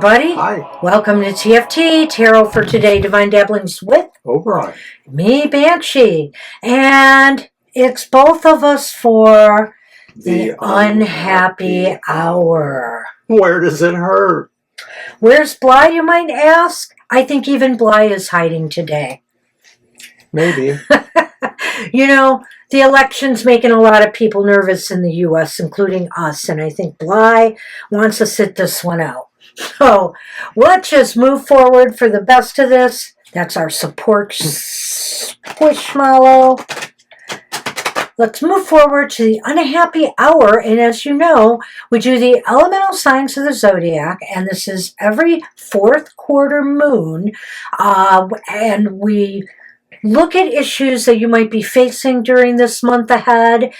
everybody. Hi. Welcome to TFT, Tarot for Today, Divine Dabblings with Oberon. me, Banshee. And it's both of us for the Unhappy Hour. Where does it hurt? Where's Bly, you might ask? I think even Bly is hiding today. Maybe. You know, the election's making a lot of people nervous in the U.S., including us, and I think Bly wants to sit this one out. So let's just move forward for the best of this. That's our support squishmallow. Let's move forward to the Unhappy Hour, and as you know, we do the elemental signs of the Zodiac, and this is every fourth quarter moon, and we look at issues that you might be facing during this month ahead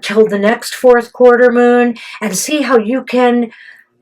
till the next fourth quarter moon and see how you can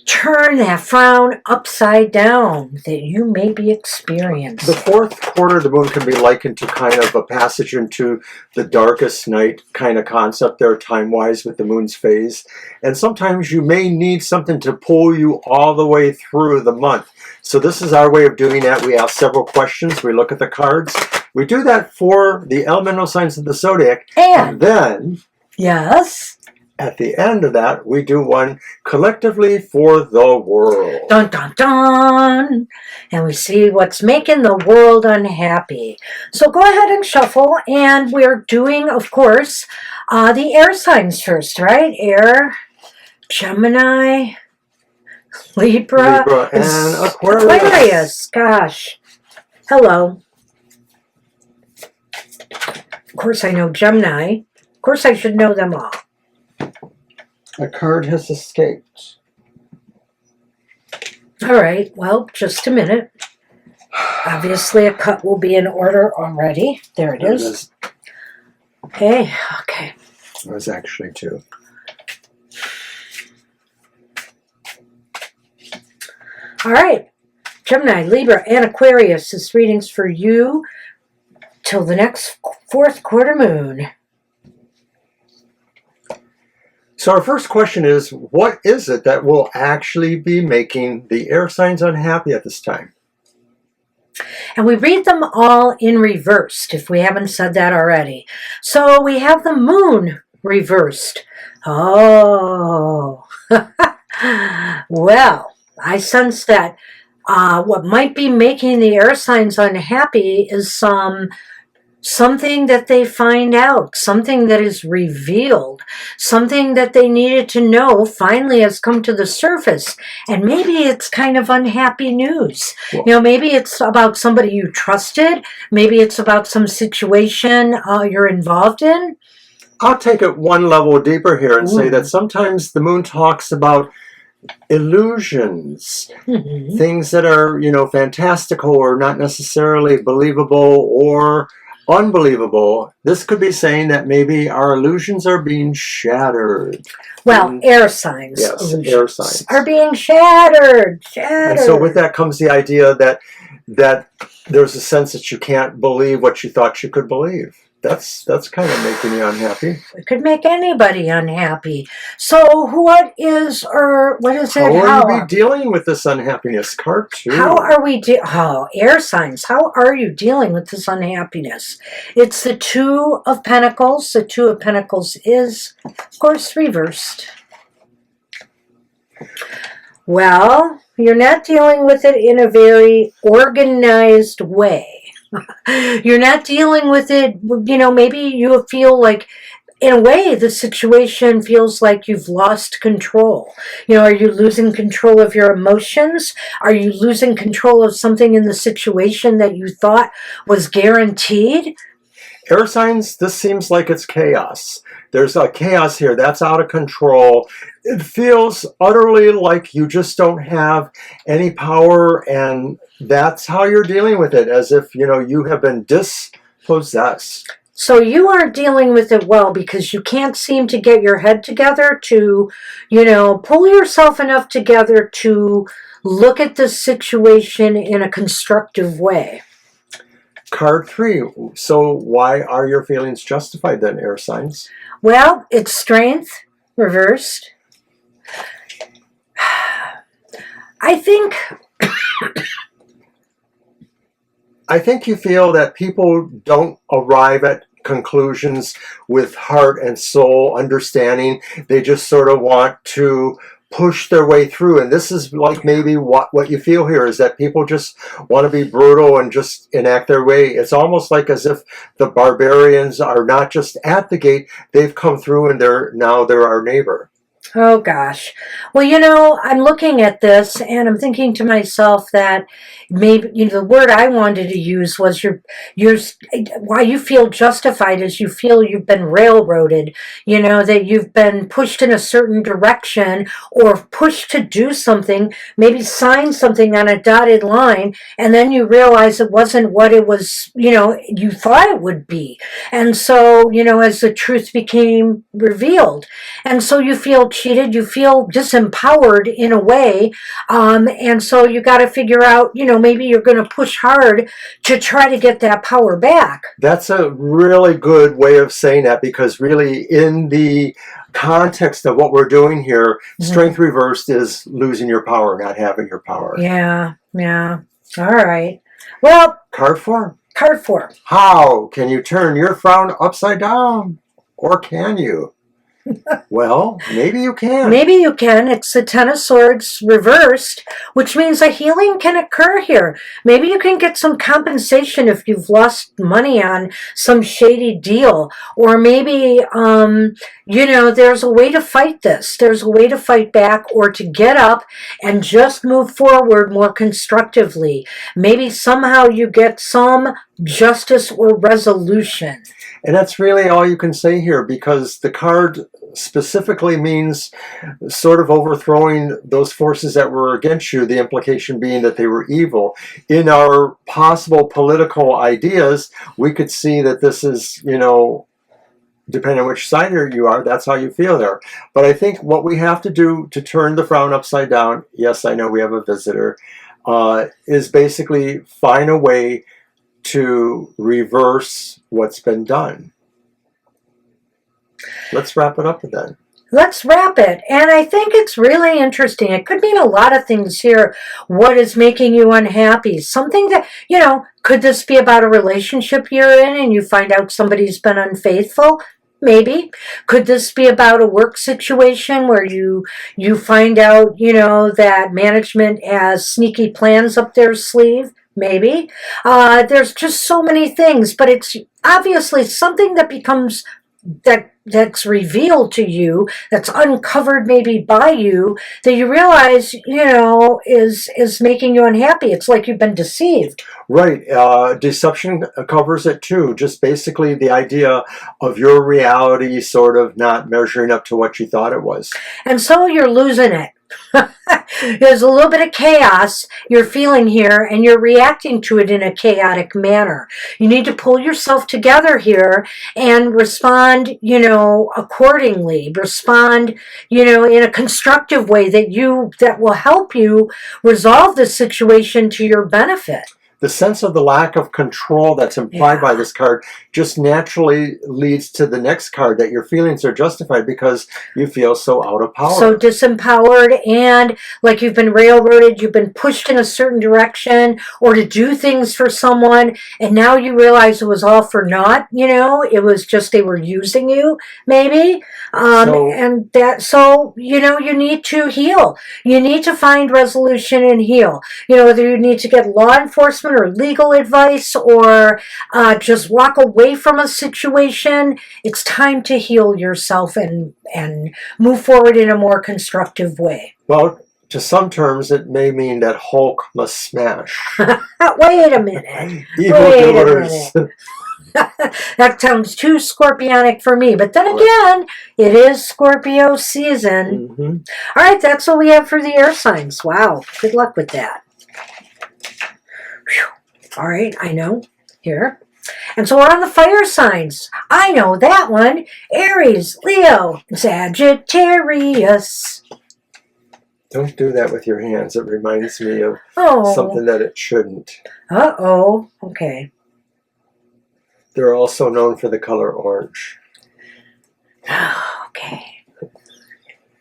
turn that frown upside down that you may be experiencing. The fourth quarter of the moon can be likened to kind of a passage into the darkest night kind of concept there time-wise with the moon's phase. And sometimes you may need something to pull you all the way through the month. So this is our way of doing that. We ask several questions. We look at the cards. We do that for the elemental signs of the Zodiac. And then, yes, at the end of that, we do one collectively for the world. Dun, dun, dun. And we see what's making the world unhappy. So go ahead and shuffle. And we're doing, of course, the air signs first, right? Air, Gemini, Libra and Aquarius. Aquarius. Gosh. Hello. Of course I know Gemini. Of course I should know them all. A card has escaped. All right. Well, just a minute. Obviously a cut will be in order already. There it is. Okay. Okay. It was actually two. All right. Gemini, Libra, and Aquarius. This reading's for you till the next fourth quarter moon. So our first question is, what is it that will actually be making the air signs unhappy at this time? And we read them all in reversed, if we haven't said that already. So we have the moon reversed. Oh. Well, I sense that what might be making the air signs unhappy is something that they find out, something that is revealed, something that they needed to know finally has come to the surface. And maybe it's kind of unhappy news. Well, you know, maybe it's about somebody you trusted. Maybe it's about some situation you're involved in. I'll take it one level deeper here and say that sometimes the moon talks about illusions, things that are, you know, fantastical or not necessarily believable or unbelievable. This could be saying that maybe our illusions are being shattered. Well, air signs. Yes, air signs are being shattered. And so with that comes the idea that there's a sense that you can't believe what you thought you could believe. That's kind of making you unhappy. It could make anybody unhappy. So what is it? How are we dealing with this unhappiness? Card 2. How are we air signs. How are you dealing with this unhappiness? It's the Two of Pentacles. The Two of Pentacles is, of course, reversed. Well, you're not dealing with it in a very organized way. You're not dealing with it, you know, maybe you feel like, in a way, the situation feels like you've lost control. You know, are you losing control of your emotions? Are you losing control of something in the situation that you thought was guaranteed? Air signs, this seems like it's chaos. There's a chaos here that's out of control. It feels utterly like you just don't have any power, and that's how you're dealing with it, as if, you know, you have been dispossessed. So you aren't dealing with it well because you can't seem to get your head together to, you know, pull yourself enough together to look at the situation in a constructive way. Card 3. So why are your feelings justified then, air signs? Well, it's strength reversed. I think you feel that people don't arrive at conclusions with heart and soul understanding. They just sort of want to push their way through. And this is like maybe what you feel here is that people just want to be brutal and just enact their way. It's almost like as if the barbarians are not just at the gate, they've come through and they're our neighbor. Oh gosh. Well, you know, I'm looking at this and I'm thinking to myself that maybe, you know, the word I wanted to use was why you feel justified is you feel you've been railroaded, you know, that you've been pushed in a certain direction or pushed to do something, maybe sign something on a dotted line, and then you realize it wasn't what it was, you know, you thought it would be. And so, you know, as the truth became revealed, and so you feel cheated, you feel disempowered in a way, and so you got to figure out, you know, maybe you're going to push hard to try to get that power back. That's a really good way of saying that, because really in the context of what we're doing here, strength reversed is losing your power, not having your power. Yeah. All right. Well, Card 4. Card 4. How can you turn your frown upside down? Or can you? Well, maybe you can. Maybe you can. It's the Ten of Swords reversed, which means a healing can occur here. Maybe you can get some compensation if you've lost money on some shady deal. Or maybe, you know, there's a way to fight this. There's a way to fight back or to get up and just move forward more constructively. Maybe somehow you get some justice or resolution. And that's really all you can say here, because the card specifically means sort of overthrowing those forces that were against you, the implication being that they were evil. In our possible political ideas, we could see that this is, you know, depending on which side you are, that's how you feel there. But I think what we have to do to turn the frown upside down, yes, I know we have a visitor, is basically find a way to reverse what's been done. Let's wrap it up then. Let's wrap it. And I think it's really interesting. It could mean a lot of things here. What is making you unhappy? Something that, you know, could this be about a relationship you're in and you find out somebody's been unfaithful? Maybe. Could this be about a work situation where you find out, you know, that management has sneaky plans up their sleeve? Maybe. There's just so many things, but it's obviously something that becomes that's revealed to you, that's uncovered maybe by you, that you realize, you know, is making you unhappy. It's like you've been deceived. Right. Deception covers it too. Just basically the idea of your reality sort of not measuring up to what you thought it was. And so you're losing it. There's a little bit of chaos you're feeling here, and you're reacting to it in a chaotic manner. You need to pull yourself together here and respond, you know, accordingly. Respond, you know, in a constructive way that will help you resolve the situation to your benefit. The sense of the lack of control that's implied by this card just naturally leads to the next card, that your feelings are justified because you feel so out of power. So disempowered, and like you've been railroaded, you've been pushed in a certain direction or to do things for someone, and now you realize it was all for naught, you know, it was just they were using you, maybe. So, you know, you need to heal. You need to find resolution and heal. You know, whether you need to get law enforcement or legal advice or just walk away from a situation, it's time to heal yourself and move forward in a more constructive way. Well, to some terms, it may mean that Hulk must smash. Wait a minute. Evildoers. That sounds too scorpionic for me. But then again, it is Scorpio season. Mm-hmm. All right, that's what we have for the air signs. Wow, good luck with that. Whew. All right, I know. Here. And so we're on the fire signs. I know that one. Aries, Leo, Sagittarius. Don't do that with your hands. It reminds me of something that it shouldn't. Uh-oh. Okay. They're also known for the color orange. Okay.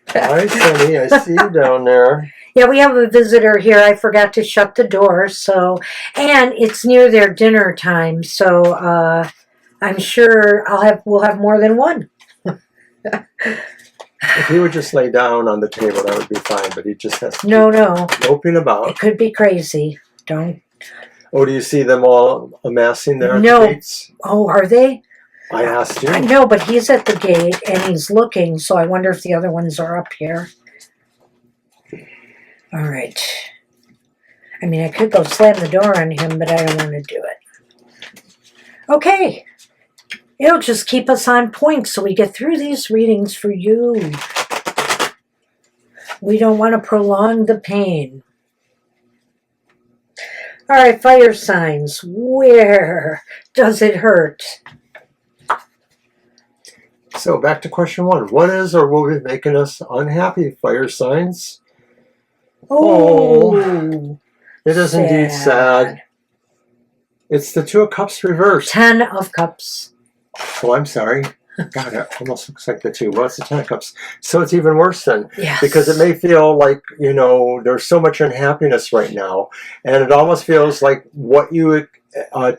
Hi, Sunny. I see you down there. Yeah, we have a visitor here. I forgot to shut the door, so, and it's near their dinner time, so I'm sure we'll have more than one. If he would just lay down on the table, that would be fine. But he just has to No, keep moping about. it could be crazy. Don't. Oh, do you see them all amassing there at No. the gates? Oh, are they? I asked you. No, but he's at the gate and he's looking, so I wonder if the other ones are up here. All right. I mean, I could go slam the door on him, but I don't want to do it. Okay. It'll just keep us on point so we get through these readings for you. We don't want to prolong the pain. All right, fire signs. Where does it hurt? So back to question 1. What is or will be making us unhappy? Fire signs? Oh, it is indeed sad. It's the 2 of Cups reversed. 10 of Cups. Oh, I'm sorry. God, it almost looks like the 2. Well, it's the 10 of Cups. So it's even worse then. Yes. Because it may feel like, there's so much unhappiness right now. And it almost feels like what you would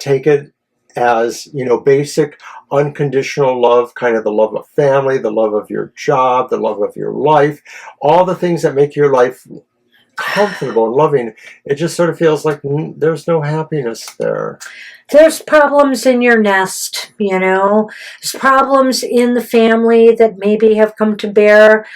take it as, basic unconditional love, kind of the love of family, the love of your job, the love of your life, all the things that make your life comfortable and loving. It just sort of feels like there's no happiness there. There's problems in your nest, There's problems in the family that maybe have come to bear.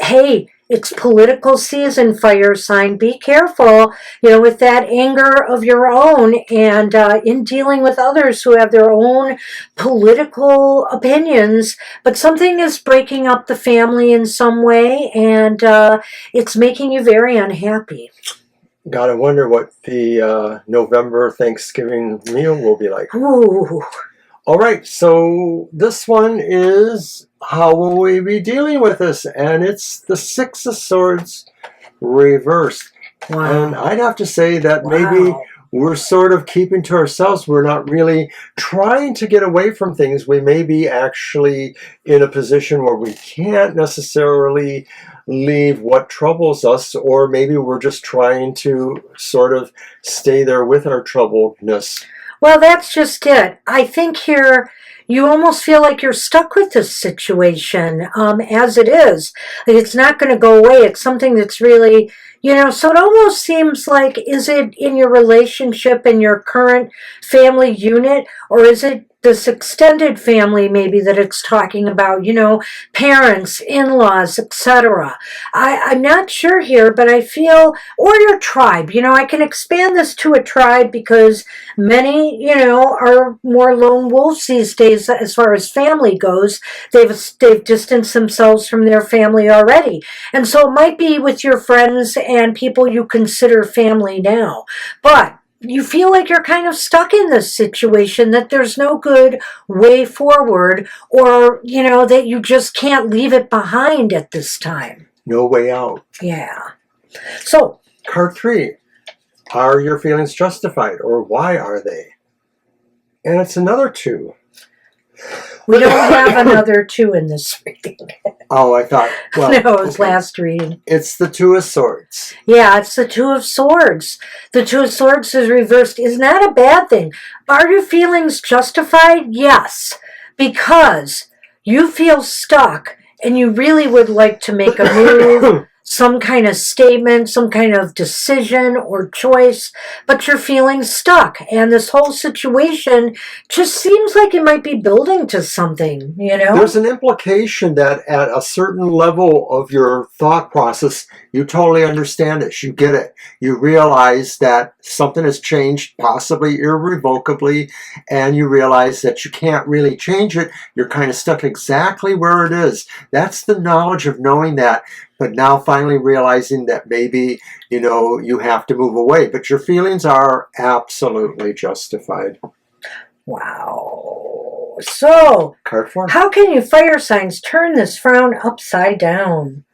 Hey, it's political season, fire sign. Be careful, with that anger of your own and in dealing with others who have their own political opinions. But something is breaking up the family in some way, and it's making you very unhappy. Gotta wonder what the November Thanksgiving meal will be like. Ooh. All right, so this one is how will we be dealing with this? And it's the 6 of Swords reversed. Wow. And I'd have to say that maybe we're sort of keeping to ourselves. We're not really trying to get away from things. We may be actually in a position where we can't necessarily leave what troubles us, or maybe we're just trying to sort of stay there with our troubledness. Well, that's just it. I think here you almost feel like you're stuck with this situation as it is. Like it's not going to go away. It's something that's really, so it almost seems like, is it in your relationship, in your current family unit, or is it this extended family maybe that it's talking about, parents, in-laws, etc. I'm not sure here, but I feel, or your tribe, I can expand this to a tribe because many, are more lone wolves these days as far as family goes. They've distanced themselves from their family already. And so it might be with your friends and people you consider family now. But you feel like you're kind of stuck in this situation, that there's no good way forward, or, that you just can't leave it behind at this time. No way out. Yeah. So, card 3. Are your feelings justified, or why are they? And it's another 2. We don't have another 2 in this reading. Oh, I thought, well, no, it was last reading. It's the 2 of Swords. Yeah, it's the 2 of Swords. The 2 of Swords is reversed. Isn't that a bad thing? Are your feelings justified? Yes, because you feel stuck and you really would like to make a move, some kind of statement, some kind of decision or choice, but you're feeling stuck. And this whole situation just seems like it might be building to something, There's an implication that at a certain level of your thought process, you totally understand it. You get it. You realize that something has changed, possibly irrevocably, and you realize that you can't really change it. You're kind of stuck exactly where it is. That's the knowledge of knowing that. But now finally realizing that maybe, you have to move away. But your feelings are absolutely justified. Wow. So, card 4. How can you fire signs turn this frown upside down?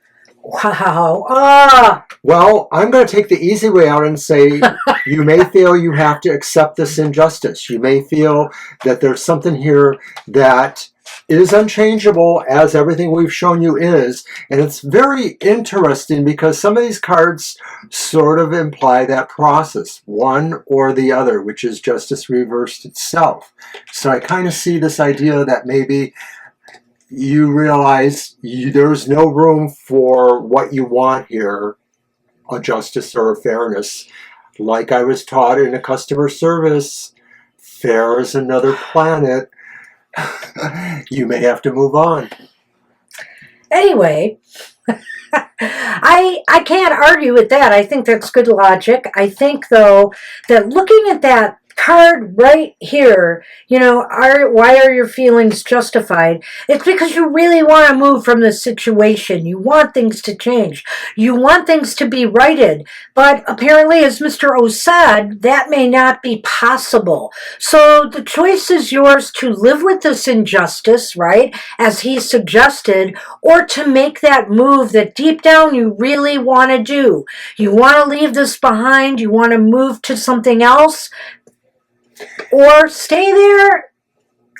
Wow. Ah. Well, I'm going to take the easy way out and say you may feel you have to accept this injustice. You may feel that there's something here that is unchangeable, as everything we've shown you is. And it's very interesting because some of these cards sort of imply that process, one or the other, which is justice reversed itself. So I kind of see this idea that maybe you realize there's no room for what you want here, a justice or a fairness. Like I was taught in a customer service, fair is another planet. You may have to move on. Anyway, I can't argue with that. I think that's good logic. I think, though, that looking at that card right here, why are your feelings justified? It's because you really want to move from this situation. You want things to change. You want things to be righted. But apparently, as Mr. O said, that may not be possible. So the choice is yours to live with this injustice, right, as he suggested, or to make that move that deep down you really want to do. You want to leave this behind. You want to move to something else. Or stay there.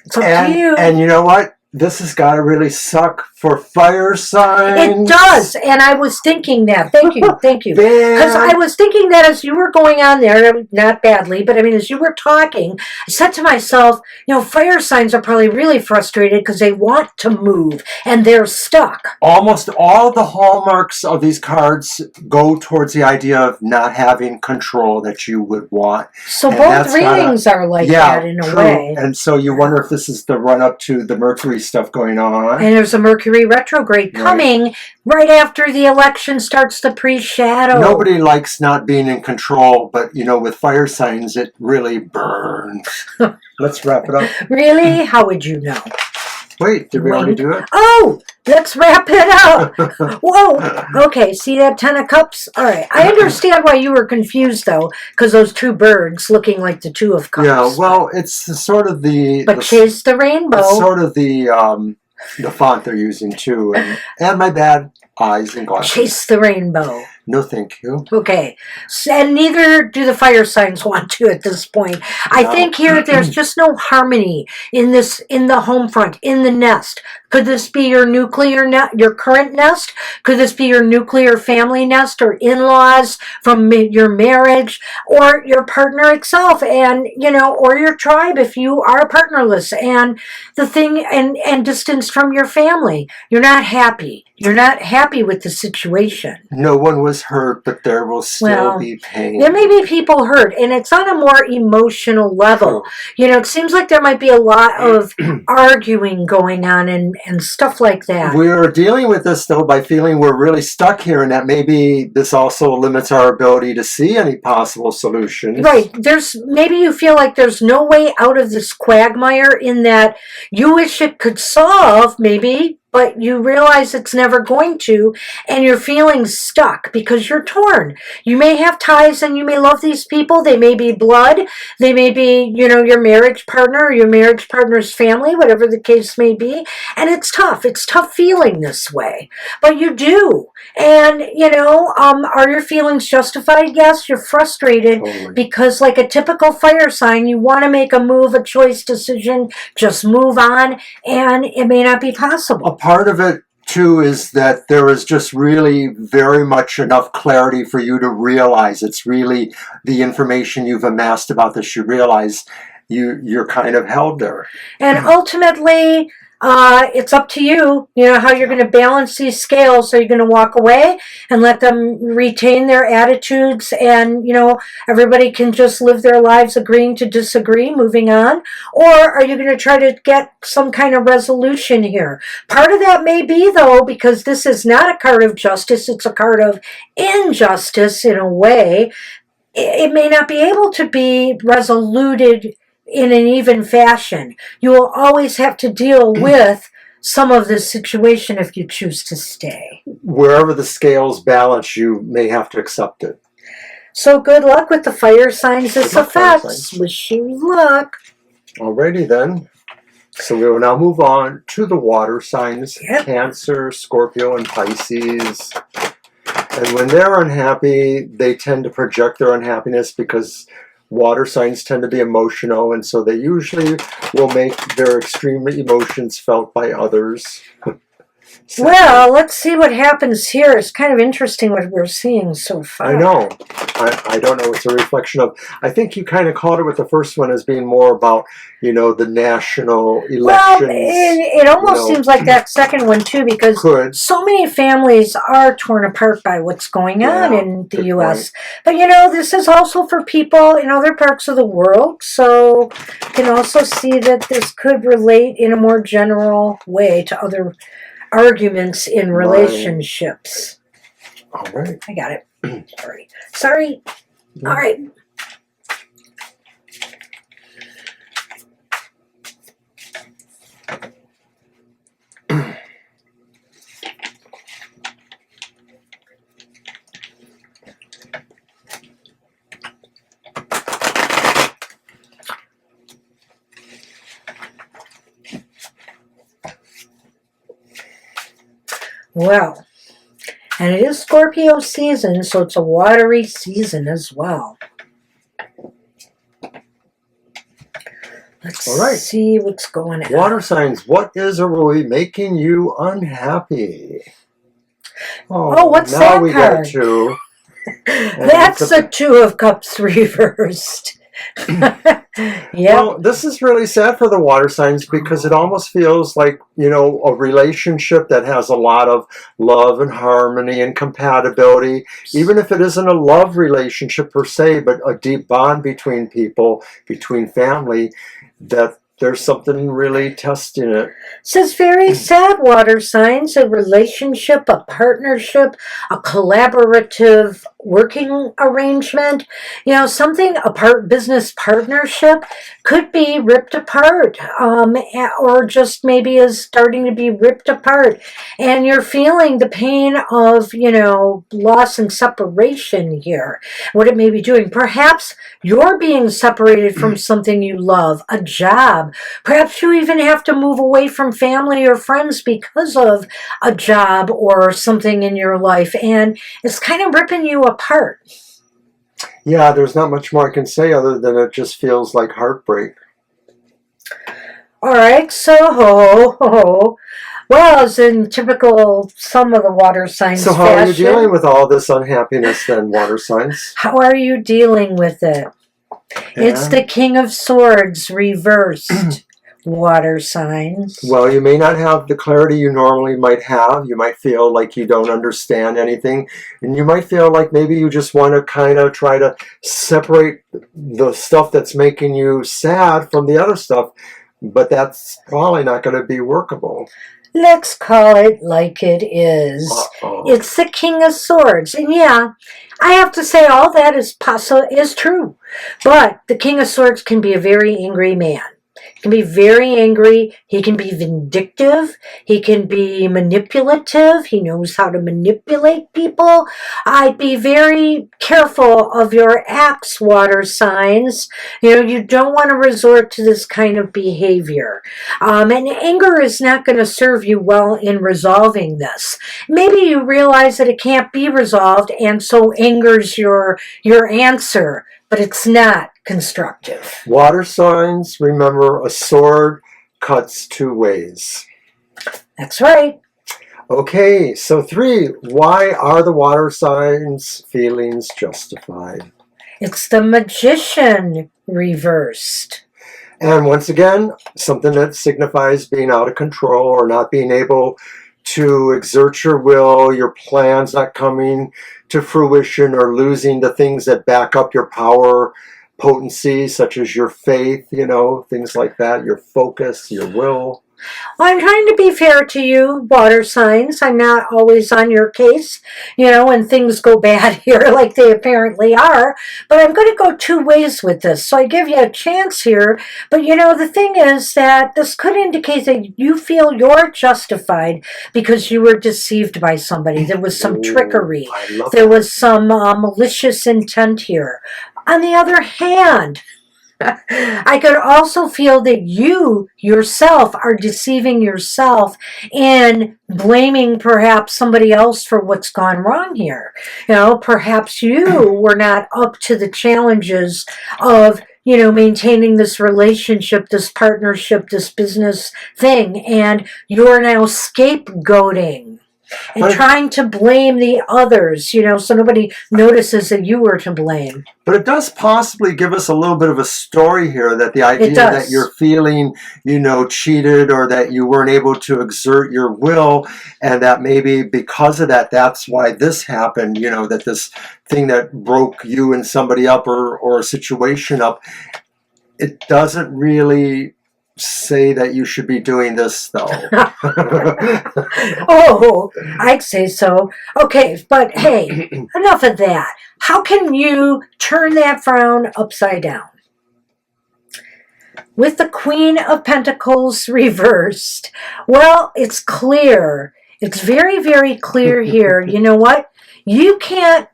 It's up to you. And you know what? This has got to really suck for fire signs. It does. And I was thinking that. Thank you. Thank you. Because I was thinking that as you were going on there, not badly, but I mean, as you were talking, I said to myself, fire signs are probably really frustrated because they want to move and they're stuck. Almost all the hallmarks of these cards go towards the idea of not having control that you would want. So and both readings are like that in a way. And so you wonder if this is the run-up to the Mercury stuff going on. And there's a Mercury retrograde coming right after the election starts to pre-shadow. Nobody likes not being in control, but with fire signs, it really burns. Let's wrap it up. Really? How would you know? Wait, did we already do it? Oh, let's wrap it up. Whoa. Okay, see that 10 of Cups? All right. I understand why you were confused, though, because those two birds looking like the Two of Cups. Yeah, well, it's sort of the... But chase the rainbow. It's sort of the font they're using, too. And my bad eyes and glasses. Chase the rainbow. No, thank you. Okay. And neither do the fire signs want to at this point. I think here there's just no harmony in the home front, in the nest. Could this be your nuclear your current nest? Could this be your nuclear family nest or in-laws from your marriage or your partner itself and, or your tribe if you are partnerless and the thing and distanced from your family. You're not happy. You're not happy with the situation. No one was hurt, but there will still be pain. There may be people hurt, and it's on a more emotional level. It seems like there might be a lot of arguing going on and stuff like that. We're dealing with this, though, by feeling we're really stuck here, and that maybe this also limits our ability to see any possible solutions. Right. Maybe you feel like there's no way out of this quagmire in that you wish it could solve, maybe, but you realize it's never going to, and you're feeling stuck because you're torn. You may have ties and you may love these people. They may be blood. They may be, your marriage partner or your marriage partner's family, whatever the case may be. And it's tough. It's tough feeling this way. But you do. And, are your feelings justified? Yes, you're frustrated because like a typical fire sign, you want to make a move, a choice, decision, just move on, and it may not be possible. Part of it, too, is that there is just really very much enough clarity for you to realize it's really the information you've amassed about this. You realize you're kind of held there. And ultimately, it's up to you, how you're going to balance these scales. So you're going to walk away and let them retain their attitudes and, everybody can just live their lives agreeing to disagree, moving on? Or are you going to try to get some kind of resolution here? Part of that may be, though, because this is not a card of justice, it's a card of injustice in a way. It may not be able to be resoluted in an even fashion. You will always have to deal with some of this situation if you choose to stay. Wherever the scales balance, you may have to accept it. So good luck with the fire signs' effects. Wish you luck. Alrighty then. So we will now move on to the water signs, Yep. Cancer, Scorpio, and Pisces. And when they're unhappy, they tend to project their unhappiness because water signs tend to be emotional, and so they usually will make their extreme emotions felt by others. Well, let's see what happens here. It's kind of interesting what we're seeing so far. I know. I don't know. It's a reflection of, I think you kind of called it with the first one as being more about, the national elections. Well, it almost seems like that second one too, because so many families are torn apart by what's going on in the U.S. Point. But this is also for people in other parts of the world, so you can also see that this could relate in a more general way to other arguments in relationships. All right. I got it. Sorry. All right. Well, and it is Scorpio season, so it's a watery season as well. Let's see what's going on. Water signs, what is really making you unhappy? Oh, what's now that we card? Got two. That's the Two of Cups reversed. Well, this is really sad for the water signs because it almost feels like, a relationship that has a lot of love and harmony and compatibility, even if it isn't a love relationship per se, but a deep bond between people, between family, that there's something really testing it. Says very sad, water signs, a relationship, a partnership, a collaborative working arrangement, something, business partnership could be ripped apart, or just maybe is starting to be ripped apart. And you're feeling the pain of, loss and separation here, what it may be doing. Perhaps you're being separated from something you love, a job. Perhaps you even have to move away from family or friends because of a job or something in your life, and it's kind of ripping you apart. Yeah, there's not much more I can say other than it just feels like heartbreak. All right, so well, as in typical some of the water signs. So how are you dealing with all this unhappiness then, water signs? How are you dealing with it? It's the King of Swords reversed. Water signs. Well, you may not have the clarity you normally might have. You might feel like you don't understand anything. And you might feel like maybe you just want to kind of try to separate the stuff that's making you sad from the other stuff. But that's probably not going to be workable. Let's call it like it is. It's the King of Swords. And yeah, I have to say all that is true. But the King of Swords can be a very angry man. He can be very angry. He can be vindictive. He can be manipulative. He knows how to manipulate people. I'd be very careful of your acts, water signs. You don't want to resort to this kind of behavior. And anger is not going to serve you well in resolving this. Maybe you realize that it can't be resolved, and so anger's your answer, but it's not constructive. Water signs, remember, a sword cuts two ways. That's right. Okay, so 3, why are the water signs' feelings justified? It's the Magician reversed. And once again, something that signifies being out of control or not being able to exert your will, your plans not coming to fruition, or losing the things that back up your power, potency, such as your faith, things like that, your focus, your will. Well, I'm trying to be fair to you, water signs. I'm not always on your case, when things go bad here like they apparently are. But I'm going to go two ways with this. So I give you a chance here. But, the thing is that this could indicate that you feel you're justified because you were deceived by somebody. There was some trickery. There was some malicious intent here. On the other hand, I could also feel that you yourself are deceiving yourself and blaming perhaps somebody else for what's gone wrong here. You know, perhaps you were not up to the challenges of, you know, maintaining this relationship, this partnership, this business thing, and you're now scapegoating and trying to blame the others, you know, so nobody notices that you were to blame. But it does possibly give us a little bit of a story here, that the idea that you're feeling, you know, cheated, or that you weren't able to exert your will, and that maybe because of that, that's why this happened, you know, that this thing that broke you and somebody up, or a situation up, it doesn't really say that you should be doing this, though. Oh, I'd say so. Okay, but hey, enough of that. How can you turn that frown upside down? With the Queen of Pentacles reversed, well, it's clear. It's very, very clear here. You know what? You can't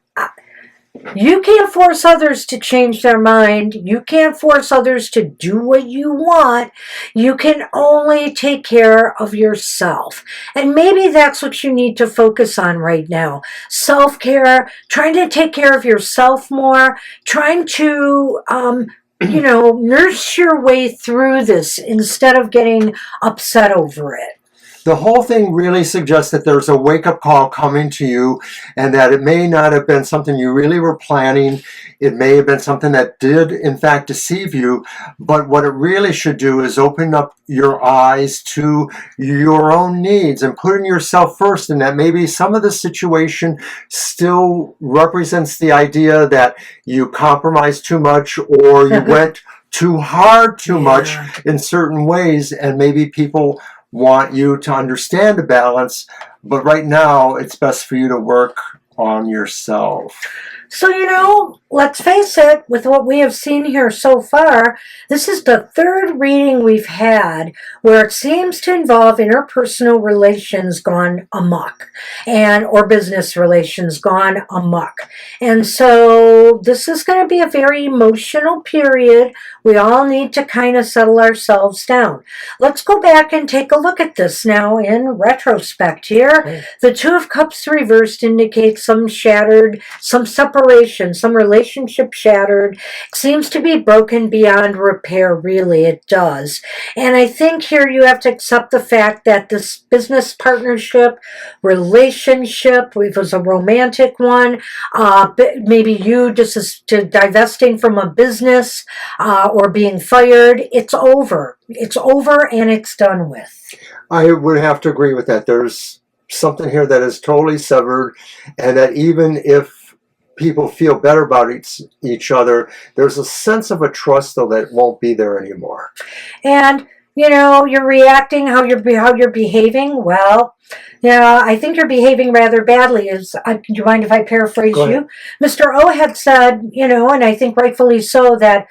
force others to change their mind. You can't force others to do what you want. You can only take care of yourself. And maybe that's what you need to focus on right now. Self-care, trying to take care of yourself more, trying to, you know, nurse your way through this instead of getting upset over it. The whole thing really suggests that there's a wake-up call coming to you, and that it may not have been something you really were planning. It may have been something that did, in fact, deceive you. But what it really should do is open up your eyes to your own needs and putting yourself first, and that maybe some of the situation still represents the idea that you compromised too much, or you went too hard too much in certain ways, and maybe people want you to understand the balance, but right now it's best for you to work on yourself. So, you know, let's face it, with what we have seen here so far, this is the third reading we've had where it seems to involve interpersonal relations gone amok, or business relations gone amok. And so this is going to be a very emotional period. We all need to kind of settle ourselves down. Let's go back and take a look at this now in retrospect here. The Two of Cups reversed indicates some shattered, some separation, some relationship shattered. It seems to be broken beyond repair, really, it does. And I think here you have to accept the fact that this business partnership, relationship, if it was a romantic one, maybe you just divesting from a business or being fired, it's over. It's over and it's done with. I would have to agree with that. There's something here that is totally severed, and that even if people feel better about each other, there's a sense of a trust, though, that won't be there anymore. And you know, you're reacting, how you're behaving. Well, yeah, I think you're behaving rather badly. Do you mind if I paraphrase you? Mr. O had said, you know, and I think rightfully so, that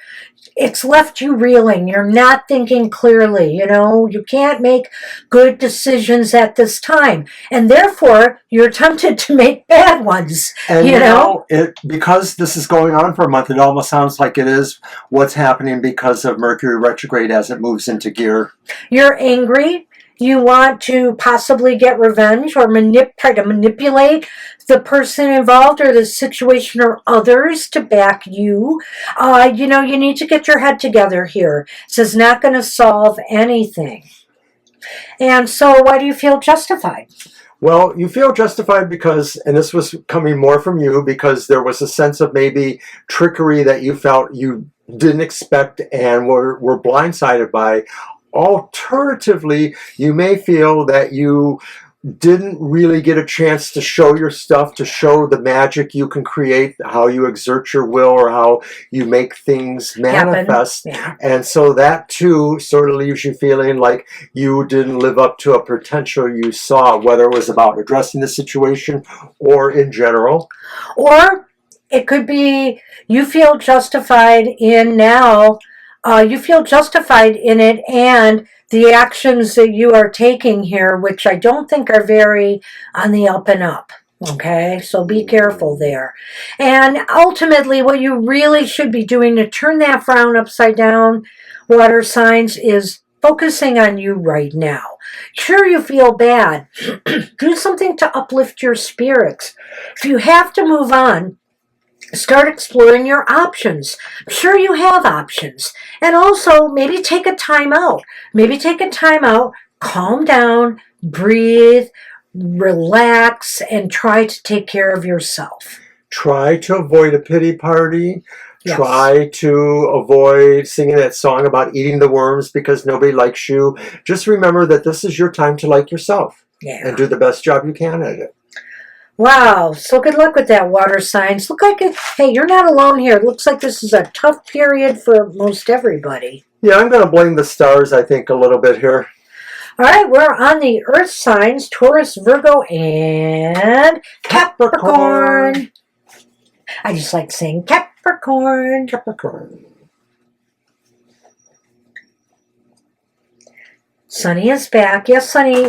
it's left you reeling. You're not thinking clearly, you know. You can't make good decisions at this time. And therefore, you're tempted to make bad ones, and you know? Because this is going on for a month, it almost sounds like it is what's happening because of Mercury retrograde as it moves into gear. You're angry. You want to possibly get revenge or try to manipulate the person involved or the situation or others to back you. You know, you need to get your head together here. This is not going to solve anything. And so why do you feel justified? Well, you feel justified because, and this was coming more from you, because there was a sense of maybe trickery that you felt you didn't expect and were blindsided by. Alternatively, you may feel that you didn't really get a chance to show your stuff, to show the magic you can create, how you exert your will, or how you make things manifest. Yeah. And so that too sort of leaves you feeling like you didn't live up to a potential you saw, whether it was about addressing the situation or in general. Or it could be you feel justified in now. You feel justified in it, and the actions that you are taking here, which I don't think are very on the up and up. Okay, so be careful there. And ultimately, what you really should be doing to turn that frown upside down, water signs, is focusing on you right now. Sure, you feel bad. Do something to uplift your spirits. If you have to move on, start exploring your options. I'm sure you have options. And also, maybe take a time out. Maybe take a time out, calm down, breathe, relax, and try to take care of yourself. Try to avoid a pity party. Yes. Try to avoid singing that song about eating the worms because nobody likes you. Just remember that this is your time to like yourself. Yeah. And do the best job you can at it. Wow, so good luck with that, water signs. Look like it, hey, you're not alone here. It looks like this is a tough period for most everybody. Yeah, I'm going to blame the stars, I think, a little bit here. All right, we're on the earth signs, Taurus, Virgo, and Capricorn. I just like saying Capricorn. Capricorn. Sunny is back. Yes, Sunny,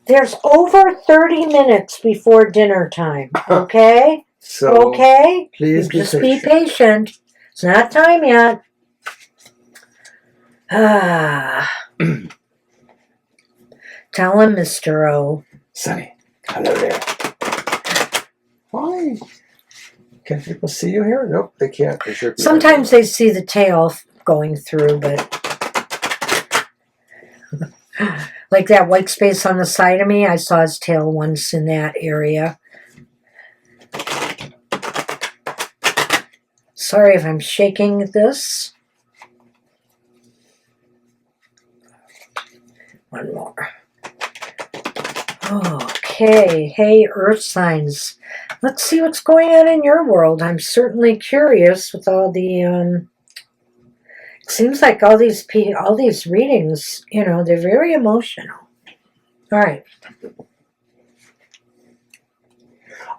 there's over 30 minutes before dinner time, okay? So, okay? please be patient. It's not time yet. Tell him, Mr. O. Sunny, hello there. Why? Can people see you here? Nope, they can't. Sometimes they see the tail going through, but like that white space on the side of me, I saw his tail once in that area. Sorry if I'm shaking this. One more. Okay, hey, earth signs. Let's see what's going on in your world. I'm certainly curious with all the, it seems like all these readings, you know, they're very emotional. All right.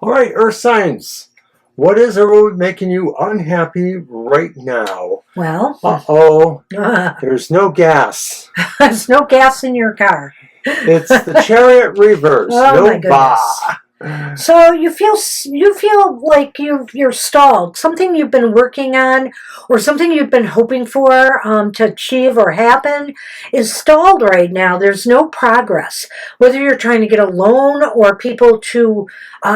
All right, earth signs. What is the road making you unhappy right now? Well. Uh-oh. There's no gas. There's no gas in your car. It's the Chariot reverse. Oh, no my goodness. So you feel like you're stalled. Something you've been working on or something you've been hoping for to achieve or happen is stalled right now. There's no progress. Whether you're trying to get a loan or people to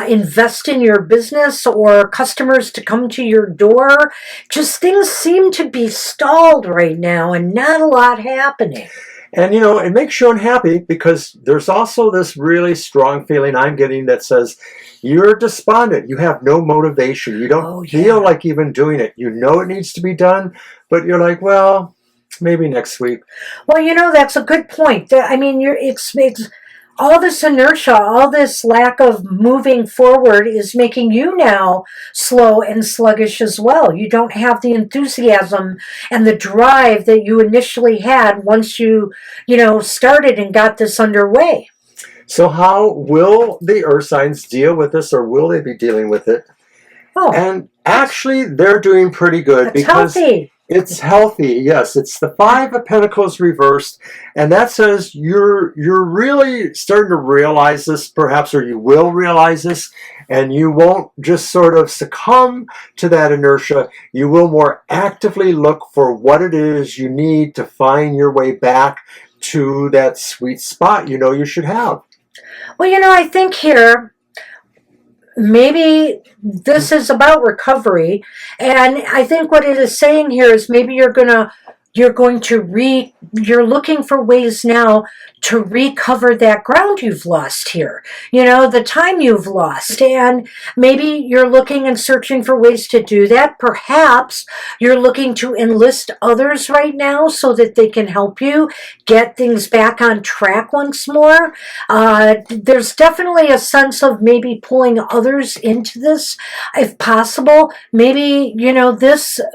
invest in your business or customers to come to your door, just things seem to be stalled right now and not a lot happening. And, you know, it makes you unhappy because there's also this really strong feeling I'm getting that says you're despondent. You have no motivation. You don't feel like even doing it. You know it needs to be done, but you're like, well, maybe next week. Well, you know, that's a good point. I mean, it's all this inertia, all this lack of moving forward is making you now slow and sluggish as well. You don't have the enthusiasm and the drive that you initially had once you started and got this underway. So how will the earth signs deal with this, or will they be dealing with it? Oh, and actually, they're doing pretty good because healthy. It's healthy, yes. It's the Five of Pentacles reversed, and that says you're really starting to realize this, perhaps, or you will realize this, and you won't just sort of succumb to that inertia. You will more actively look for what it is you need to find your way back to that sweet spot you know you should have. Well, you know, I think here, maybe this is about recovery, and I think what it is saying here is maybe you're looking for ways now to recover that ground you've lost here, you know, the time you've lost, and maybe you're looking and searching for ways to do that. Perhaps you're looking to enlist others right now so that they can help you get things back on track once more. There's definitely a sense of maybe pulling others into this if possible. Maybe, you know,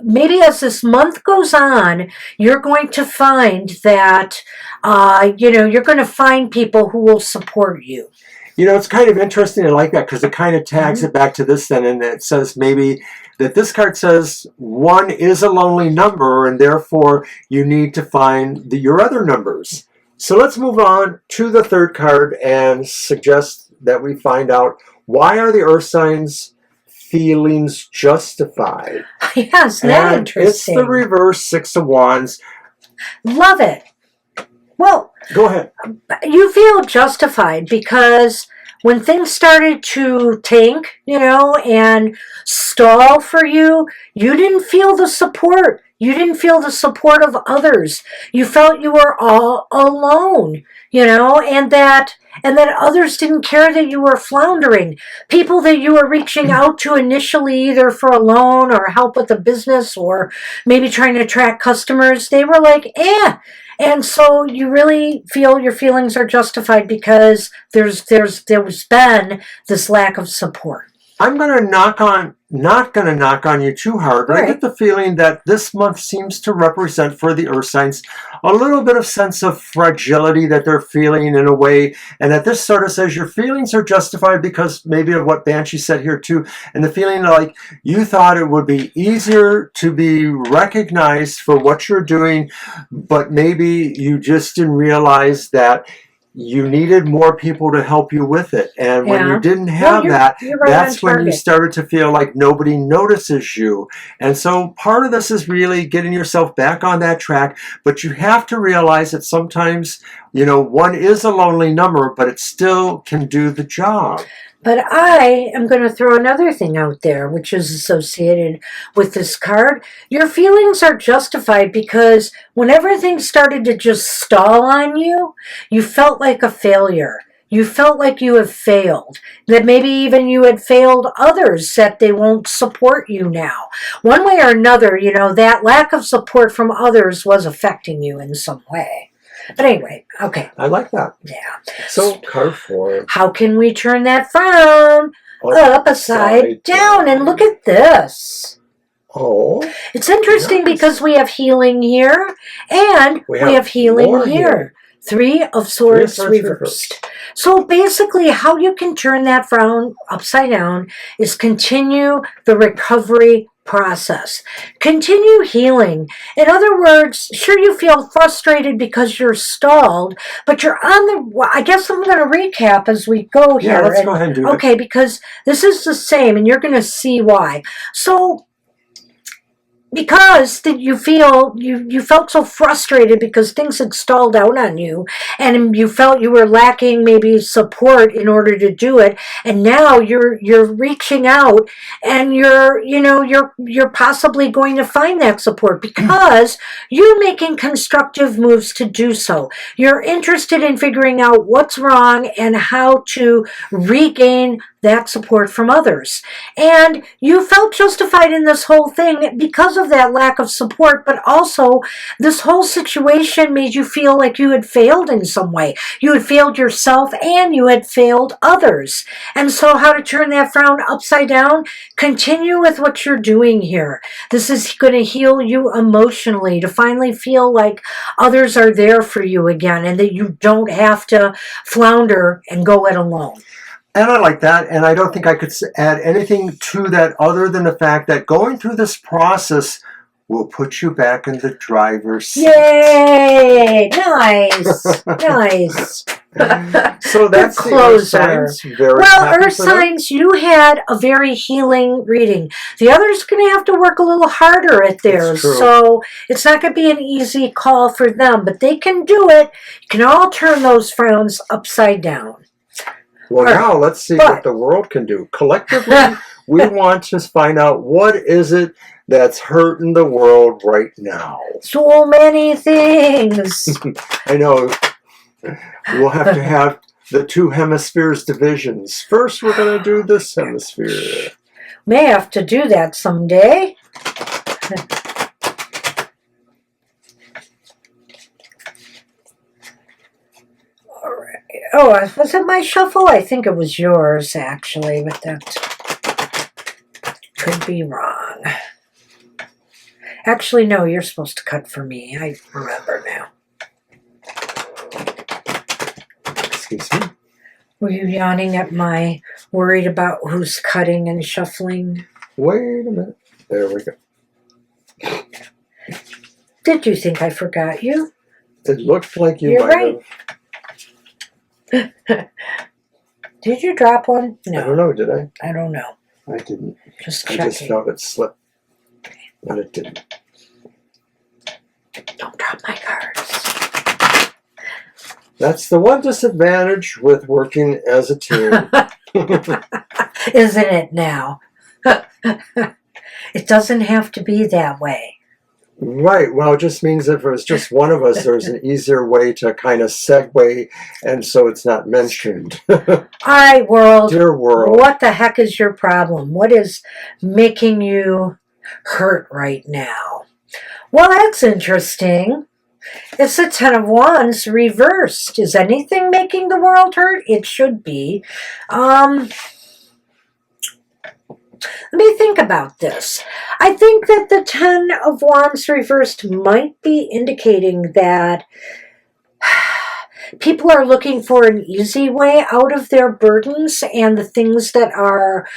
maybe as this month goes on, you're going to find that, you're going to find people who will support you. You know, it's kind of interesting. I like that because it kind of tags it back to this then, and it says maybe that this card says 1 is a lonely number, and therefore you need to find your other numbers. So let's move on to the third card and suggest that we find out, why are the earth signs feelings justified? Yes, that And interesting. it's the reverse Six of Wands. Love it. Well, Go ahead. you feel justified because when things started to tank, and stall for you, you didn't feel the support. You didn't feel the support of others. You felt you were all alone, and that others didn't care that you were floundering. People that you were reaching out to initially, either for a loan or help with a business or maybe trying to attract customers, they were like, eh. And so you really feel your feelings are justified because there's been this lack of support. I'm not going to knock on you too hard, but I get the feeling that this month seems to represent for the earth signs a little bit of sense of fragility that they're feeling in a way, and that this sort of says your feelings are justified because maybe of what Banshee said here too, and the feeling like you thought it would be easier to be recognized for what you're doing, but maybe you just didn't realize that you needed more people to help you with it. And when you didn't have that, that's when you started to feel like nobody notices you. And so part of this is really getting yourself back on that track. But you have to realize that sometimes, one is a lonely number, but it still can do the job. But I am going to throw another thing out there, which is associated with this card. Your feelings are justified because when everything started to just stall on you, you felt like a failure. You felt like you have failed, that maybe even you had failed others, that they won't support you now. One way or another, that lack of support from others was affecting you in some way. But anyway, okay. I like that. Yeah. So, card 4. How can we turn that frown upside down? And look at this. Oh. It's interesting because we have healing here and we have healing here. 3 of Swords reversed. So basically how you can turn that frown upside down is continue the recovery process. Continue healing. In other words, sure, you feel frustrated because you're stalled, but you're on the, I guess I'm going to recap as we go here. Yeah, let's go ahead and do it. Okay, because this is the same and you're going to see why. So because you felt so frustrated because things had stalled out on you and you felt you were lacking maybe support in order to do it, and now you're reaching out and you're possibly going to find that support because you're making constructive moves to do so. You're interested in figuring out what's wrong and how to regain that support from others. And you felt justified in this whole thing because of that lack of support, but also this whole situation made you feel like you had failed in some way. You had failed yourself and you had failed others. And so how to turn that frown upside down? Continue with what you're doing here. This is going to heal you emotionally to finally feel like others are there for you again and that you don't have to flounder and go it alone. And I like that, and I don't think I could add anything to that other than the fact that going through this process will put you back in the driver's seat. Yay! Nice! Nice. So that's the Earth signs. Very well, Earth signs, you had a very healing reading. The others are going to have to work a little harder at theirs, so it's not going to be an easy call for them, but they can do it. You can all turn those frowns upside down. Well, now let's see what the world can do. Collectively, we want to find out what is it that's hurting the world right now. So many things. I know. We'll have to have the 2 hemispheres divisions. First, we're going to do this hemisphere. May have to do that someday. Oh, was it my shuffle? I think it was yours, actually, but that could be wrong. Actually, no, you're supposed to cut for me. I remember now. Excuse me? Were you yawning at my worried about who's cutting and shuffling? Wait a minute. There we go. Did you think I forgot you? It looked like you You're might right. have. Did you drop one? I No. don't know, did I? I don't know. I didn't. Just I checking. just felt it slip. But it didn't. Don't drop my cards. That's the one disadvantage with working as a team. Isn't it now? It doesn't have to be that way. Right. Well, it just means if there's just one of us, there's an easier way to kind of segue, and so it's not mentioned. All right, world. Dear world. What the heck is your problem? What is making you hurt right now? Well, that's interesting. It's the Ten of Wands reversed. Is anything making the world hurt? It should be. Let me think about this. I think that the Ten of Wands reversed might be indicating that people are looking for an easy way out of their burdens and the things that are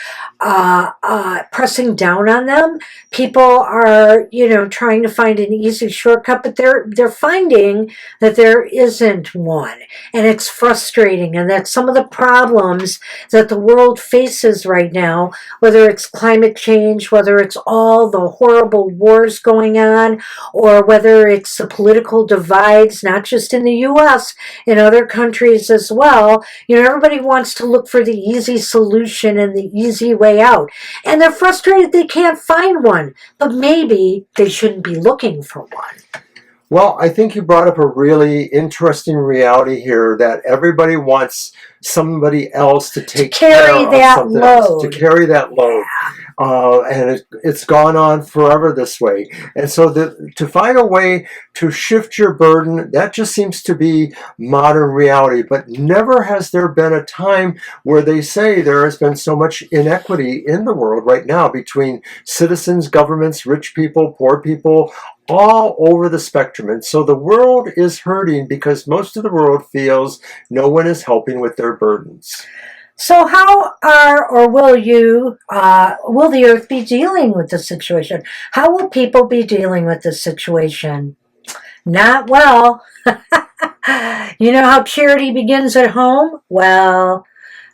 pressing down on them. People are, trying to find an easy shortcut, but they're finding that there isn't one, and it's frustrating. And that some of the problems that the world faces right now, whether it's climate change, whether it's all the horrible wars going on, or whether it's the political divides, not just in the U.S., in other countries as well, everybody wants to look for the easy solution and the easy way out. And they're frustrated they can't find one, but maybe they shouldn't be looking for one. Well, I think you brought up a really interesting reality here that everybody wants somebody else to take care of something else, to carry that load. And it's gone on forever this way. And so to find a way to shift your burden, that just seems to be modern reality. But never has there been a time where they say there has been so much inequity in the world right now between citizens, governments, rich people, poor people, all over the spectrum. And so the world is hurting because most of the world feels no one is helping with their burdens. So how will the earth be dealing with this situation? How will people be dealing with this situation? Not well. You know how charity begins at home? Well,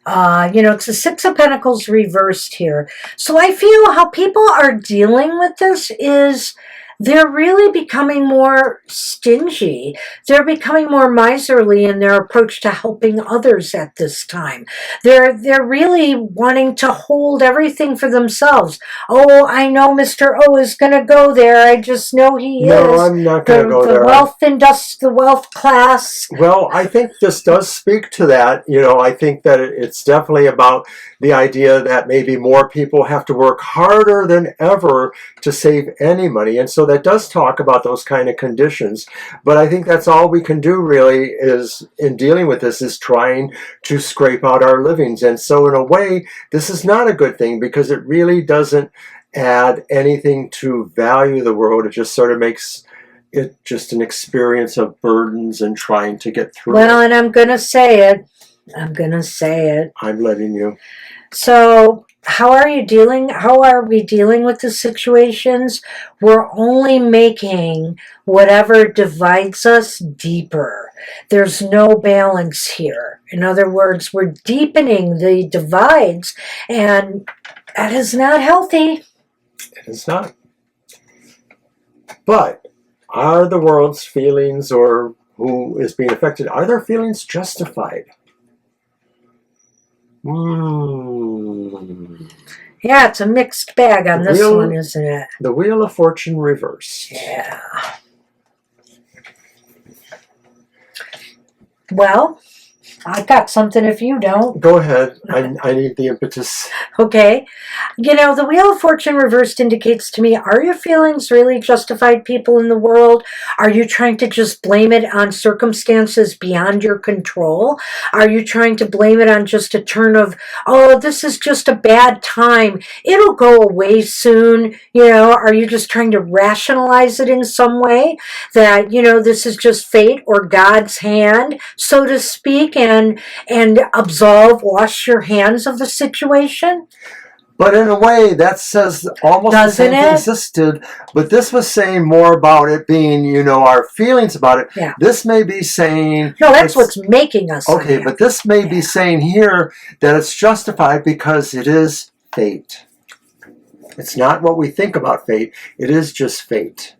it's the Six of Pentacles reversed here. So I feel how people are dealing with this is they're really becoming more stingy. They're becoming more miserly in their approach to helping others at this time. They're really wanting to hold everything for themselves. Oh, I know Mr. O is going to go there. I just know he is. No, I'm not going to go there. The wealth class. Well, I think this does speak to that. I think that it's definitely about the idea that maybe more people have to work harder than ever to save any money. And so that does talk about those kind of conditions. But I think that's all we can do really is in dealing with this is trying to scrape out our livings. And so in a way, this is not a good thing because it really doesn't add anything to value the world. It just sort of makes it just an experience of burdens and trying to get through. Well, and I'm going to say it. I'm letting you. So how are we dealing with the situations? We're only making whatever divides us deeper. There's no balance here. In other words, we're deepening the divides, and that is not healthy. It is not. But are the world's feelings, or who is being affected, are their feelings justified? Yeah, it's a mixed bag on this one, isn't it? The Wheel of Fortune reversed. Yeah. Well, I got something if you don't. Go ahead. I need the impetus. Okay. The Wheel of Fortune reversed indicates to me, are your feelings really justified, people in the world? Are you trying to just blame it on circumstances beyond your control? Are you trying to blame it on just a turn of, oh, this is just a bad time, it'll go away soon? Are you just trying to rationalize it in some way that, this is just fate or God's hand, so to speak, and wash your hands of the situation? But in a way, that says almost the Doesn't same thing it? existed. But this was saying more about it being, you know, our feelings about it. Yeah. This may be saying... No, that's what's making us Okay, unhappy. but this may be saying here that it's justified because it is fate. It's not what we think about fate. It is just fate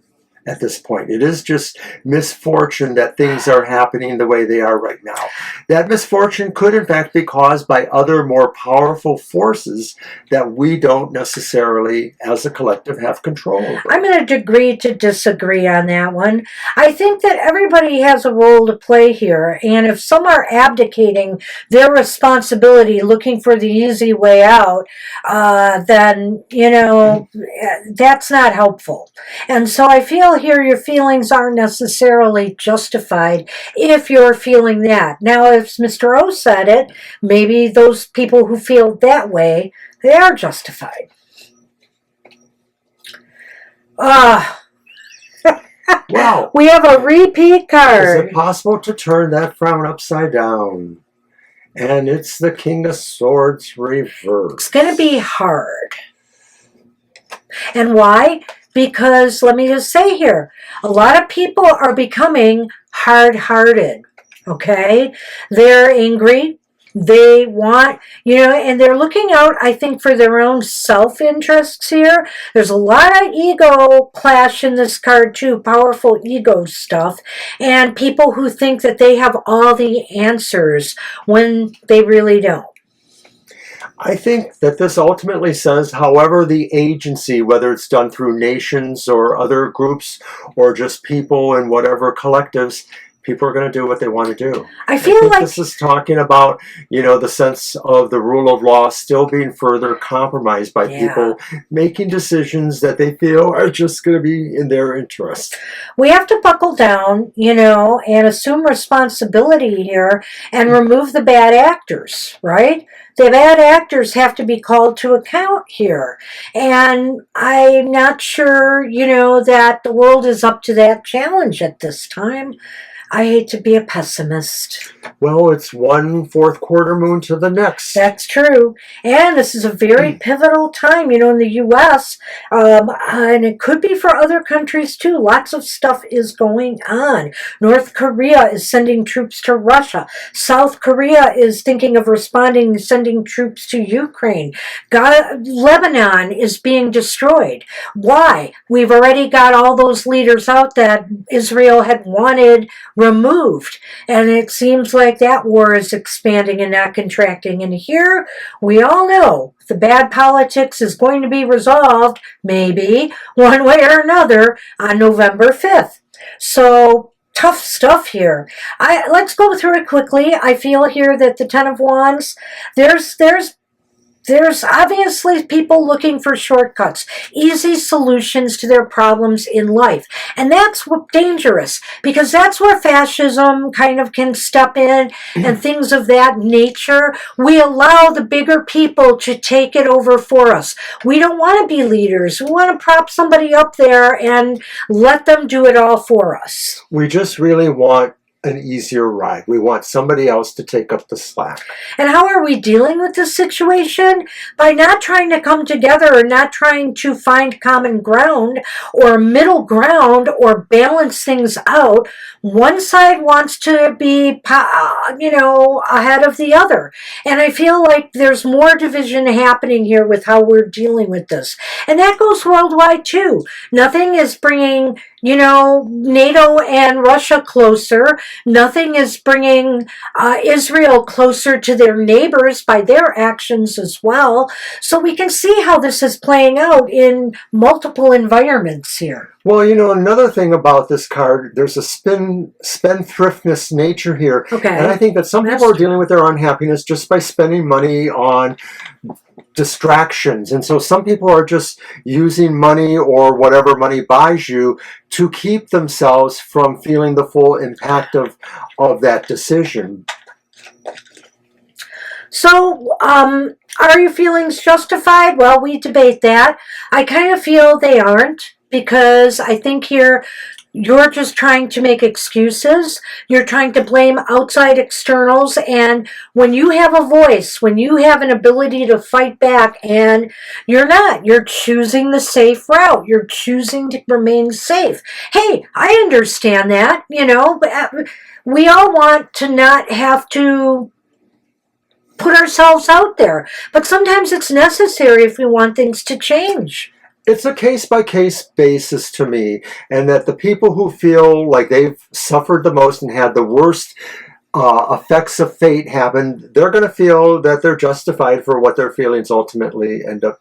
at this point. It is just misfortune that things are happening the way they are right now. That misfortune could in fact be caused by other more powerful forces that we don't necessarily as a collective have control over. I'm going to agree to disagree on that one. I think that everybody has a role to play here, and if some are abdicating their responsibility, looking for the easy way out, then, you know, that's not helpful. And so I feel here your feelings aren't necessarily justified if you're feeling that. Now, if Mr. O said it, maybe those people who feel that way, they are justified. Wow. We have a repeat card. Is it possible to turn that frown upside down? And it's the King of Swords reversed. It's going to be hard. And why? Because, let me just say here, a lot of people are becoming hard-hearted, okay? They're angry. They want, you know, and they're looking out, I think, for their own self-interests here. There's a lot of ego clash in this card, too, powerful ego stuff, and people who think that they have all the answers when they really don't. I think that this ultimately says, however the agency, whether it's done through nations or other groups or just people and whatever collectives, people are going to do what they want to do. I feel like this is talking about, you know, the sense of the rule of law still being further compromised by people making decisions that they feel are just going to be in their interest. We have to buckle down, you know, and assume responsibility here and remove the bad actors, right? The bad actors have to be called to account here. And I'm not sure, you know, that the world is up to that challenge at this time. I hate to be a pessimist. Well, it's one fourth quarter moon to the next. That's true. And this is a very pivotal time, you know, in the U.S., and it could be for other countries too. Lots of stuff is going on. North Korea is sending troops to Russia. South Korea is thinking of responding, sending troops to Ukraine. Lebanon is being destroyed. Why? We've already got all those leaders out that Israel had wanted removed, and it seems like that war is expanding and not contracting. And here we all know the bad politics is going to be resolved, maybe one way or another, on November 5th. So tough stuff here. Let's go through it quickly. I feel here that the Ten of Wands, there's obviously people looking for shortcuts, easy solutions to their problems in life. And that's dangerous, because that's where fascism kind of can step in and things of that nature. We allow the bigger people to take it over for us. We don't want to be leaders. We want to prop somebody up there and let them do it all for us. We just really want an easier ride. We want somebody else to take up the slack. And how are we dealing with this situation? By not trying to come together or not trying to find common ground or middle ground or balance things out. One side wants to be, you know, ahead of the other. And I feel like there's more division happening here with how we're dealing with this. And that goes worldwide too. Nothing is bringing, you know, NATO and Russia closer. Nothing is bringing Israel closer to their neighbors by their actions as well. So we can see how this is playing out in multiple environments here. Well, you know, another thing about this card, there's a spendthriftness nature here. Okay. And I think that some people are dealing with their unhappiness just by spending money on distractions. And so some people are just using money or whatever money buys you to keep themselves from feeling the full impact of that decision. So, are your feelings justified? Well, we debate that. I kind of feel they aren't, because I think here you're just trying to make excuses. You're trying to blame outside externals. And when you have a voice, when you have an ability to fight back, and you're choosing the safe route. You're choosing to remain safe. Hey, I understand that, but we all want to not have to put ourselves out there. But sometimes it's necessary if we want things to change. It's a case-by-case basis to me, and that the people who feel like they've suffered the most and had the worst effects of fate happen, they're going to feel that they're justified for what their feelings ultimately end up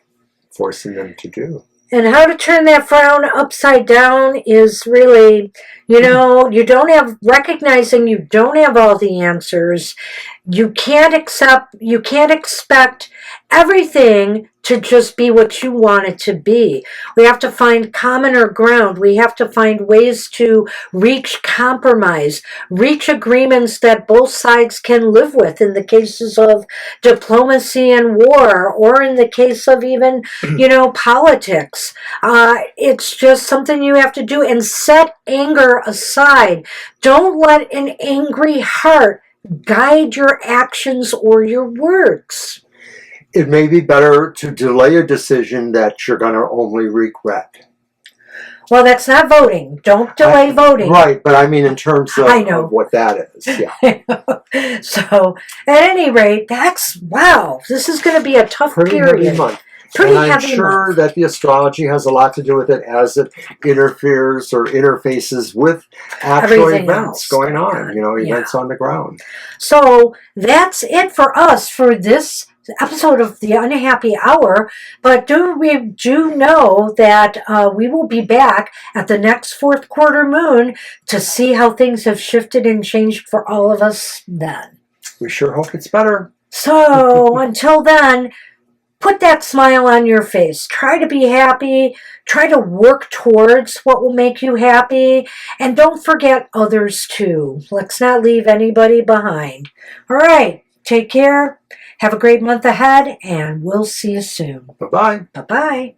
forcing them to do. And how to turn that frown upside down is really, recognizing you don't have all the answers. You can't expect everything to just be what you want it to be. We have to find commoner ground. We have to find ways to reach compromise, reach agreements that both sides can live with in the cases of diplomacy and war, or in the case of even, politics. It's just something you have to do, and set anger aside. Don't let an angry heart guide your actions or your words. It may be better to delay a decision that you're going to only regret. Well, that's not voting. Don't delay voting. Right, but I mean in terms of what that is. Yeah. So, at any rate, wow. This is going to be a tough period. Heavy month. Pretty and I'm heavy sure month. that the astrology has a lot to do with it, as it interferes or interfaces with actual Everything events else going on, Yeah. events on the ground. So that's it for us for this episode of the Unhappy Hour. But we do know that we will be back at the next fourth quarter moon to see how things have shifted and changed for all of us then. We sure hope it's better. So until then, put that smile on your face. Try to be happy. Try to work towards what will make you happy. And don't forget others too. Let's not leave anybody behind. All right. Take care. Have a great month ahead, and we'll see you soon. Bye-bye. Bye-bye.